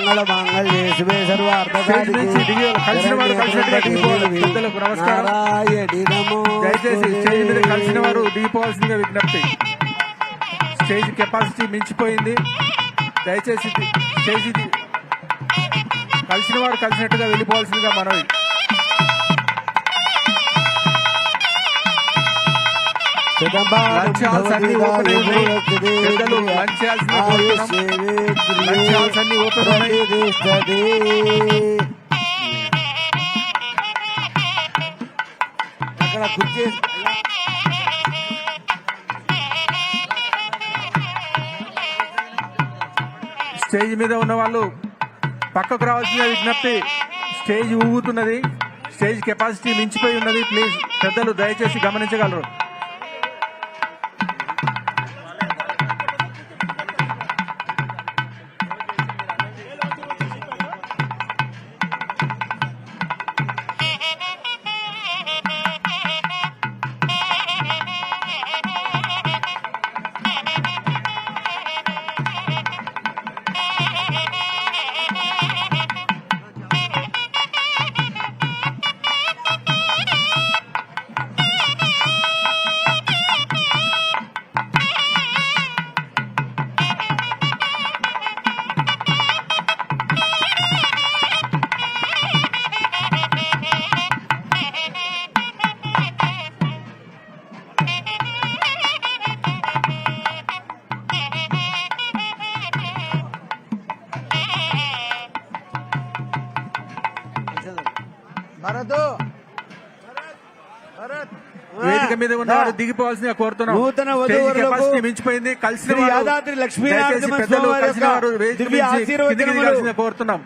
మంగళ మాంగళ్యే శివే సర్వార్థసాధికే నారాయణి నమో. దయచేసి స్టేజ్ మీద కలిసిన వారు దిగిపోవాల్సిందిగా విజ్ఞప్తి. స్టేజ్ కెపాసిటీ మించిపోయింది. దయచేసి స్టేజ్ కలిసిన వారు కలిసినట్టుగా వెళ్ళిపోవాల్సిందిగా మనవి. లంచ్ హాల్స్ అన్ని ఓపెన్ ఉన్నాయి. పెద్దలు లంచ్ చేయాల్సిందిగా కోరుతున్నాం. లంచ్ హాల్స్ అన్ని ఓపెన్ ఉన్నాయి. అక్కడ కుర్చీ స్టేజ్ మీద ఉన్న వాళ్ళు పక్కకు రావాల్సిన విజ్ఞప్తి. స్టేజ్ ఊగుతున్నది. స్టేజ్ కెపాసిటీ మించిపోయి ఉన్నది. ప్లీజ్ పెద్దలు దయచేసి గమనించగలరు. వేదిక మీద ఉన్నవారు దిగిపోవాల్సిందిగా కోరుతున్నాం. నూతన కెపాసిటీ మించిపోయింది. కలిసిన యాదాద్రి లక్ష్మీనారాయణ కోరుతున్నాం.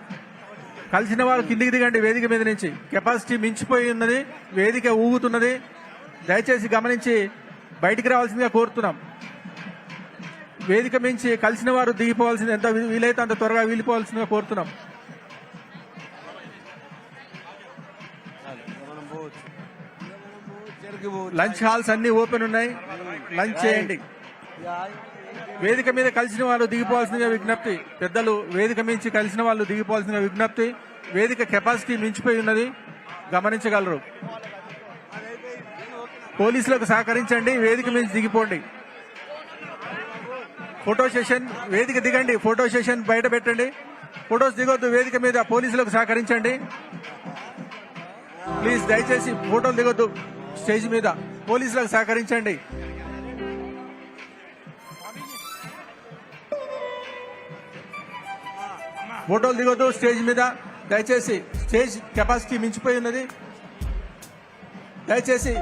కలిసిన వారు కిందికి దిగండి. వేదిక మీద నుంచి కెపాసిటీ మించిపోయి ఉన్నది. వేదిక ఊగుతున్నది. దయచేసి గమనించి బయటికి రావాల్సిందిగా కోరుతున్నాం. వేదిక మించి కలిసిన వారు దిగిపోవాల్సింది ఎంత వీలైతే అంత త్వరగా వీలిపోవాల్సిందిగా కోరుతున్నాం. లంచ్ హాల్స్ అన్ని ఓపెన్ ఉన్నాయి. లంచ్ చేయండి. వేదిక మీద కలిసిన వాళ్ళు దిగిపోవాల్సిందిగా విజ్ఞప్తి. పెద్దలు వేదిక మించి కలిసిన వాళ్ళు దిగిపోవాల్సిన విజ్ఞప్తి. వేదిక కెపాసిటీ మించిపోయి ఉన్నది. గమనించగలరు. పోలీసులకు సహకరించండి. వేదిక మించి దిగిపోండి. ఫోటో సెషన్ వేదిక దిగండి. ఫోటో సెషన్ బయట పెట్టండి. ఫోటోస్ దిగొద్దు. వేదిక మీద పోలీసులకు సహకరించండి. ప్లీజ్ దయచేసి ఫోటోలు దిగొద్దు. స్టేజ్ మీద పోలీసులకు సహకరించండి. ఫోటోలు దిగొద్దు స్టేజ్ మీద. దయచేసి స్టేజ్ కెపాసిటీ మించిపోయి ఉన్నది. దయచేసి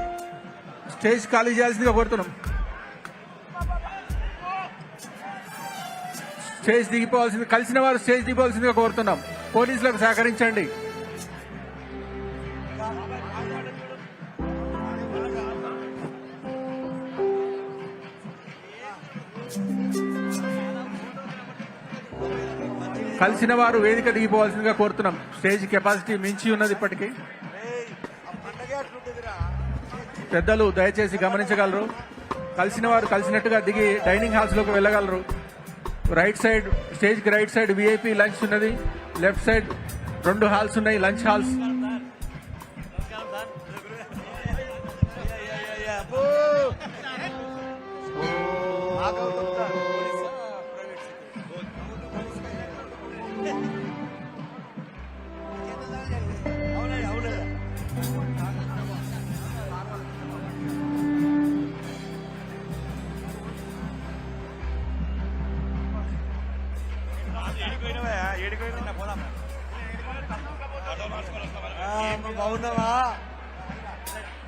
స్టేజ్ ఖాళీ చేయాల్సిందిగా కోరుతున్నాం. స్టేజ్ దిగిపోవాల్సింది. కలిసిన వారు స్టేజ్ దిగిపోవాల్సిందిగా కోరుతున్నాం. పోలీసులకు సహకరించండి. కలిసిన వారు వేదిక దిగిపోవాల్సిందిగా కోరుతున్నాం. స్టేజ్ కెపాసిటీ మించి ఉన్నది. ఇప్పటికీ పెద్దలు దయచేసి గమనించగలరు. కలిసిన వారు కలిసినట్టుగా దిగి డైనింగ్ హాల్స్ లోకి వెళ్ళగలరు. రైట్ సైడ్ స్టేజ్ కి రైట్ సైడ్ విఐపి లంచ్ ఉన్నది. లెఫ్ట్ సైడ్ 2 హాల్స్ ఉన్నాయి. Lunch halls.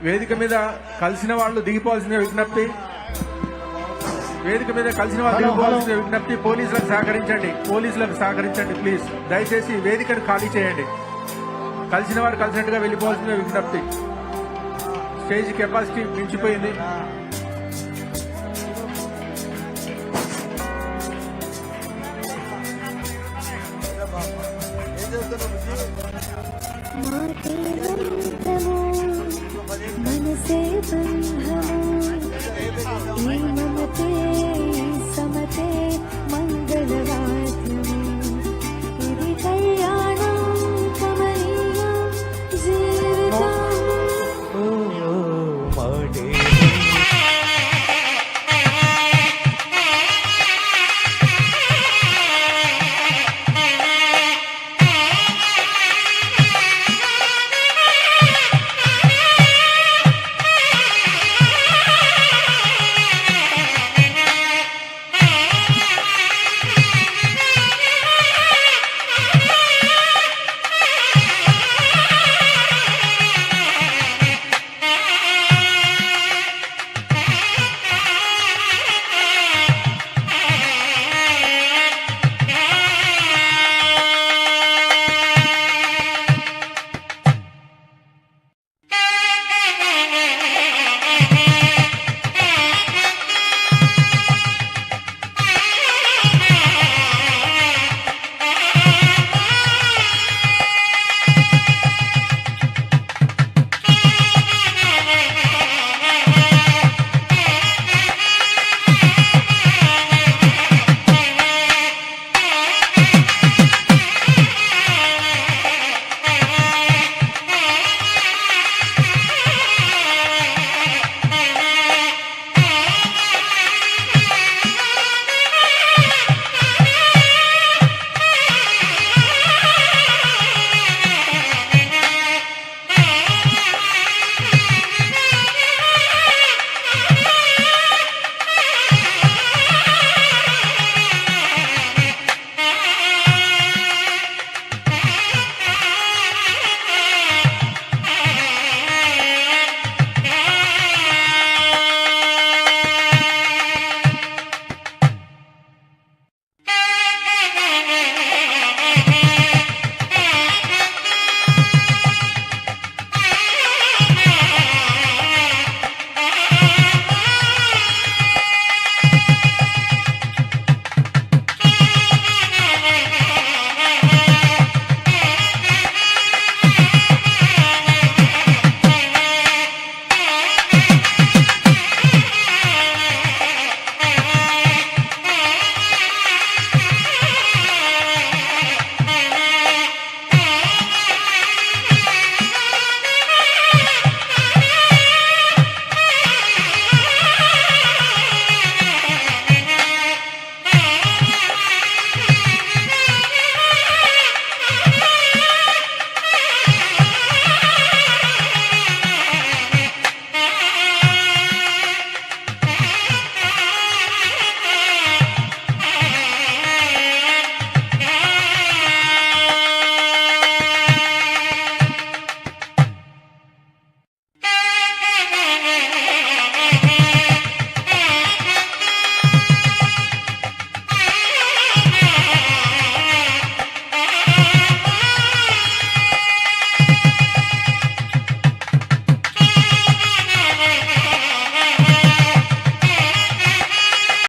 వేదిక మీద కలిసిన వాళ్ళు దిగిపోవాల్సిన విజ్ఞప్తి. వేదిక మీద కలిసిన వాళ్ళు దిగిపోవాల్సిన విజ్ఞప్తి. పోలీసులకు సహకరించండి. పోలీసులకు సహకరించండి ప్లీజ్. దయచేసి వేదికను ఖాళీ చేయండి. కలిసిన వారు కలిసినట్టుగా వెళ్ళిపోవాల్సిన విజ్ఞప్తి. స్టేజ్ కెపాసిటీ మించిపోయింది. ఏం చేస్తున్నా